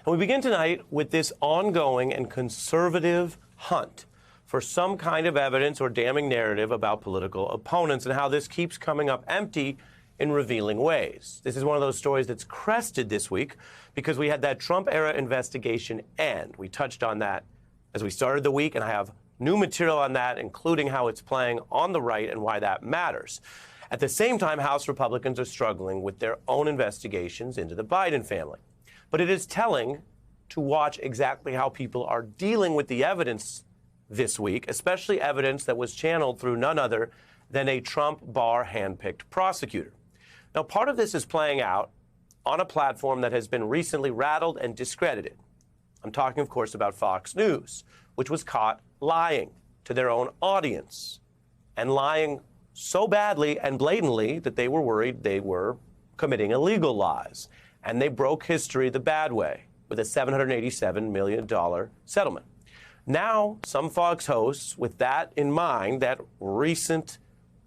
And we begin tonight with this ongoing and conservative hunt for some kind of evidence or damning narrative about political opponents and how this keeps coming up empty in revealing ways. This is one of those stories that's crested this week because we had that Trump-era investigation end. We touched on that as we started the week, and I have new material on that, including how it's playing on the right and why that matters. At the same time, House Republicans are struggling with their own investigations into the Biden family. But it is telling to watch exactly how people are dealing with the evidence this week, especially evidence that was channeled through none other than a Trump Barr handpicked prosecutor. Now, part of this is playing out on a platform that has been recently rattled and discredited. I'm talking, of course, about Fox News, which was caught lying to their own audience and lying so badly and blatantly that they were worried they were committing illegal lies. And they broke history the bad way with a $787 million settlement. Now, some Fox hosts, with that in mind, that recent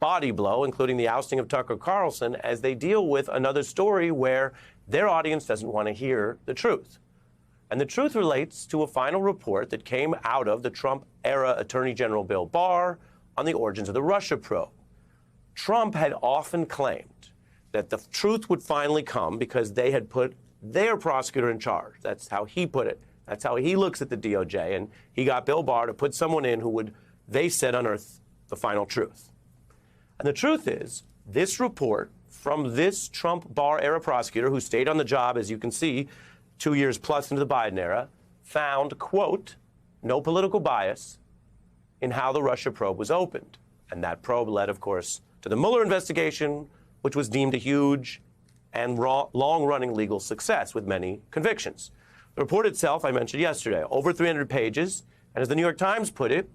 body blow, including the ousting of Tucker Carlson, as they deal with another story where their audience doesn't want to hear the truth. And the truth relates to a final report that came out of the Trump-era Attorney General Bill Barr on the origins of the Russia probe. Trump had often claimed that the truth would finally come because they had put their prosecutor in charge. That's how he put it. That's how he looks at the DOJ. And he got Bill Barr to put someone in who would, they said, unearth the final truth. And the truth is, this report from this Trump-Barr-era prosecutor who stayed on the job, as you can see, 2 years plus into the Biden era, found, quote, no political bias in how the Russia probe was opened. And that probe led, of course, to the Mueller investigation, which was deemed a huge and long-running legal success with many convictions. The report itself, I mentioned yesterday, over 300 pages. And as the New York Times put it,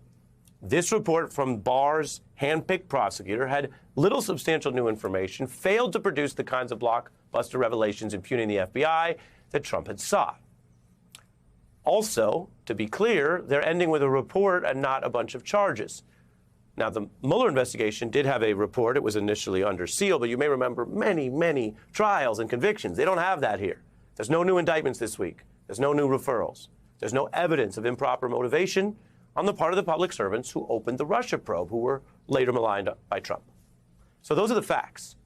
this report from Barr's handpicked prosecutor had little substantial new information, failed to produce the kinds of blockbuster revelations impugning the FBI that Trump had sought. Also, to be clear, they're ending with a report and not a bunch of charges. Now, the Mueller investigation did have a report. It was initially under seal, but you may remember many trials and convictions. They don't have that here. There's no new indictments this week. There's no new referrals. There's no evidence of improper motivation on the part of the public servants who opened the Russia probe, who were later maligned by Trump. So those are the facts.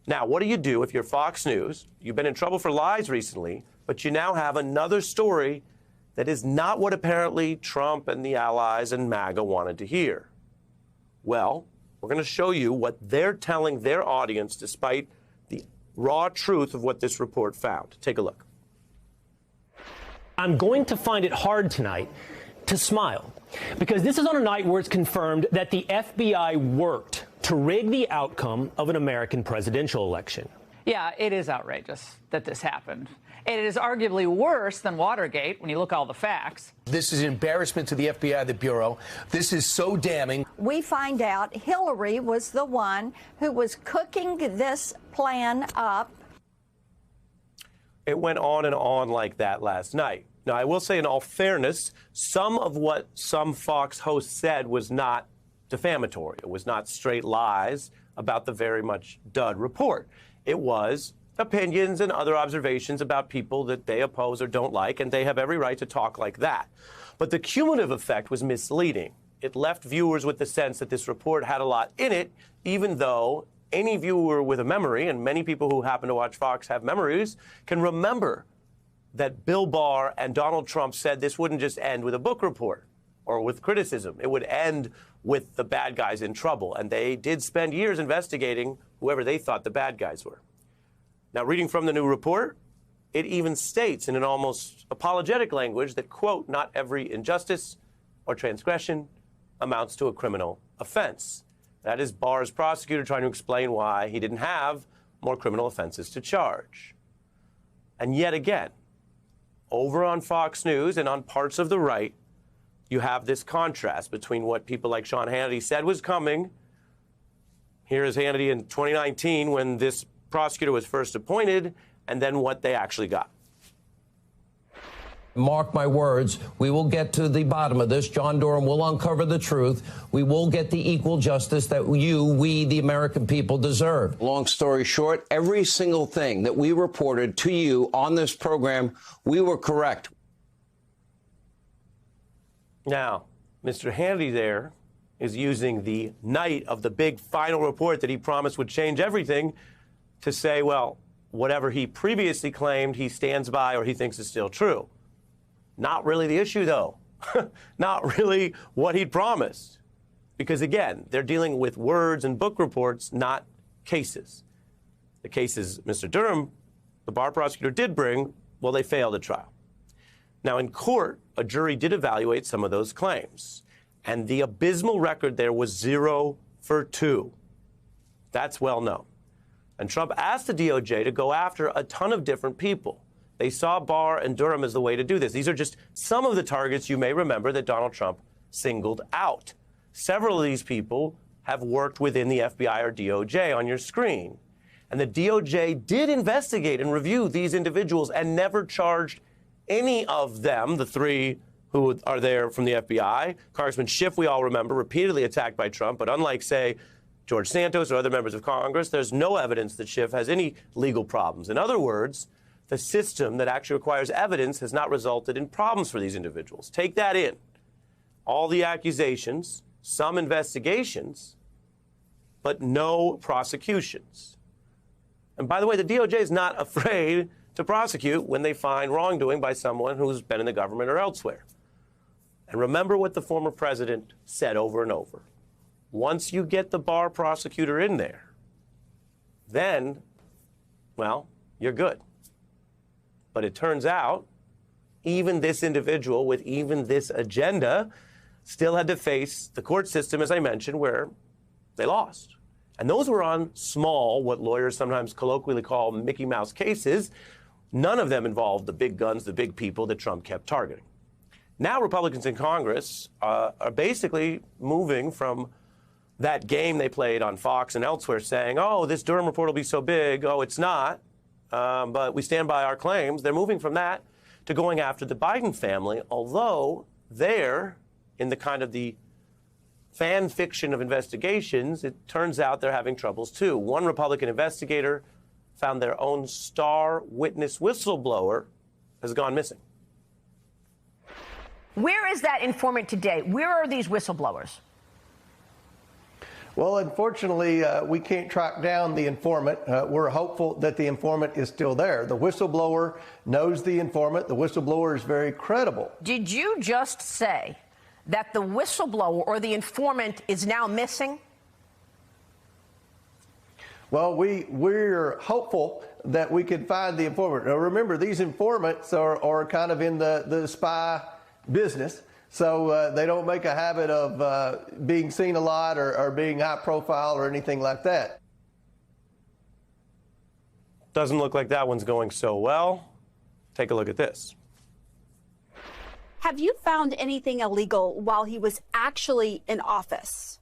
Now, what do you do if you're Fox News? You've been in trouble for lies recently, but you now have another story that is not what apparently Trump and the allies and MAGA wanted to hear. Well, we're going to show you what they're telling their audience despite the raw truth of what this report found. Take a look. I'm going to find it hard tonight to smile, because this is on a night where it's confirmed that the FBI worked to rig the outcome of an American presidential election. Yeah, it is outrageous that this happened. And it is arguably worse than Watergate when you look at all the facts. This is an embarrassment to the FBI, the Bureau. This is so damning. We find out Hillary was the one who was cooking this plan up. It went on and on like that last night. Now, I will say, in all fairness, some of what some Fox hosts said was not defamatory. It was not straight lies about the very much dud report. It was opinions and other observations about people that they oppose or don't like, and they have every right to talk like that. But the cumulative effect was misleading. It left viewers with the sense that this report had a lot in it, even though any viewer with a memory, and many people who happen to watch Fox have memories, can remember that Bill Barr and Donald Trump said this wouldn't just end with a book report or with criticism. It would end with the bad guys in trouble. And they did spend years investigating whoever they thought the bad guys were. Now, reading from the new report, it even states in an almost apologetic language that, quote, not every injustice or transgression amounts to a criminal offense. That is Barr's prosecutor trying to explain why he didn't have more criminal offenses to charge. And yet again, over on Fox News and on parts of the right, you have this contrast between what people like Sean Hannity said was coming. Here is Hannity in 2019 when this prosecutor was first appointed, and then what they actually got. Mark my words, we will get to the bottom of this. John Durham will uncover the truth. We will get the equal justice that we, the American people, deserve. Long story short, every single thing that we reported to you on this program, we were correct. Now, Mr. Hannity there is using the night of the big final report that he promised would change everything to say, well, whatever he previously claimed he stands by or he thinks is still true. Not really the issue, though. Not really what he'd promised. Because, again, they're dealing with words and book reports, not cases. The cases Mr. Durham, the Barr prosecutor, did bring, well, they failed at trial. Now, in court, a jury did evaluate some of those claims. And the abysmal record there was 0 for 2. That's well known. And Trump asked the DOJ to go after a ton of different people. They saw Barr and Durham as the way to do this. These are just some of the targets you may remember that Donald Trump singled out. Several of these people have worked within the FBI or DOJ on your screen. And the DOJ did investigate and review these individuals and never charged any of them, the 3 who are there from the FBI. Congressman Schiff, we all remember, repeatedly attacked by Trump. But unlike, say, George Santos or other members of Congress, there's no evidence that Schiff has any legal problems. In other words, the system that actually requires evidence has not resulted in problems for these individuals. Take that in. All the accusations, some investigations, but no prosecutions. And by the way, the DOJ is not afraid to prosecute when they find wrongdoing by someone who's been in the government or elsewhere. And remember what the former president said over and over. Once you get the Barr prosecutor in there, then, well, you're good. But it turns out even this individual with even this agenda still had to face the court system, as I mentioned, where they lost. And those were on small, what lawyers sometimes colloquially call Mickey Mouse cases. None of them involved the big guns, the big people that Trump kept targeting. Now Republicans in Congress are basically moving from that game they played on Fox and elsewhere saying, oh, this Durham report will be so big. Oh, it's not. But we stand by our claims. They're moving from that to going after the Biden family, although they're in the kind of the fan fiction of investigations, it turns out they're having troubles too. One Republican investigator found their own star witness whistleblower has gone missing. Where is that informant today? Where are these whistleblowers? Well, unfortunately, we can't track down the informant. We're hopeful that the informant is still there. The whistleblower knows the informant. The whistleblower is very credible. Did you just say that the whistleblower or the informant is now missing? Well, we're hopeful that we can find the informant. Now, remember, these informants are kind of in the spy business. So they don't make a habit of being seen a lot or being high profile or anything like that. Doesn't look like that one's going so well. Take a look at this. Have you found anything illegal while he was actually in office?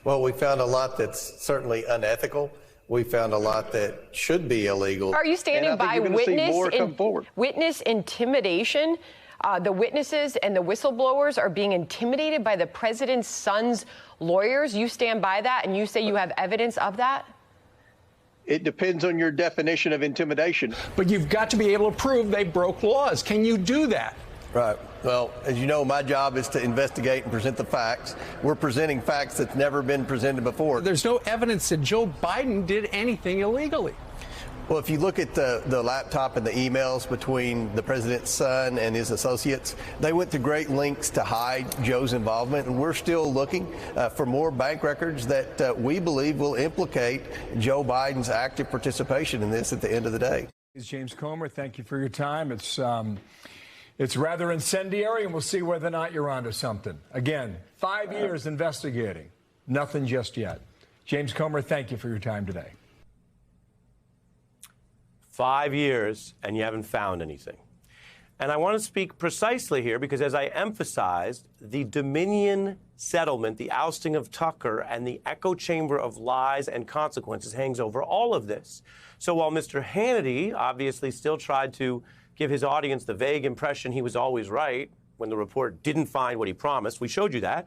Well, we found a lot that's certainly unethical. We found a lot that should be illegal. Are you standing by witness intimidation? The witnesses and the whistleblowers are being intimidated by the president's son's lawyers. You stand by that and you say you have evidence of that? It depends on your definition of intimidation. But you've got to be able to prove they broke laws. Can you do that? Right. Well, as you know, my job is to investigate and present the facts. We're presenting facts that's never been presented before. There's no evidence that Joe Biden did anything illegally. Well, if you look at the laptop and the emails between the president's son and his associates, they went to great lengths to hide Joe's involvement, and we're still looking for more bank records that we believe will implicate Joe Biden's active participation in this at the end of the day. James Comer, thank you for your time. It's rather incendiary, and we'll see whether or not you're onto something. Again, 5 years investigating, nothing just yet. James Comer, thank you for your time today. 5 years, and you haven't found anything. And I want to speak precisely here because, as I emphasized, the Dominion settlement, the ousting of Tucker, and the echo chamber of lies and consequences hangs over all of this. So while Mr. Hannity obviously still tried to give his audience the vague impression he was always right when the report didn't find what he promised. We showed you that.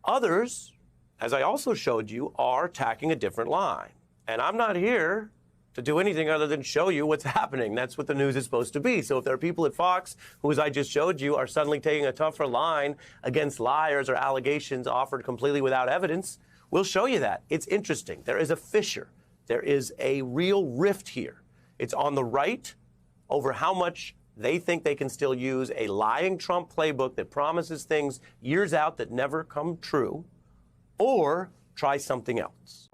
Others, as I also showed you, are attacking a different line. And I'm not here to do anything other than show you what's happening. That's what the news is supposed to be. So if there are people at Fox who, as I just showed you, are suddenly taking a tougher line against liars or allegations offered completely without evidence, we'll show you that. It's interesting. There is a fissure. There is a real rift here. It's on the right over how much they think they can still use a lying Trump playbook that promises things years out that never come true, or try something else.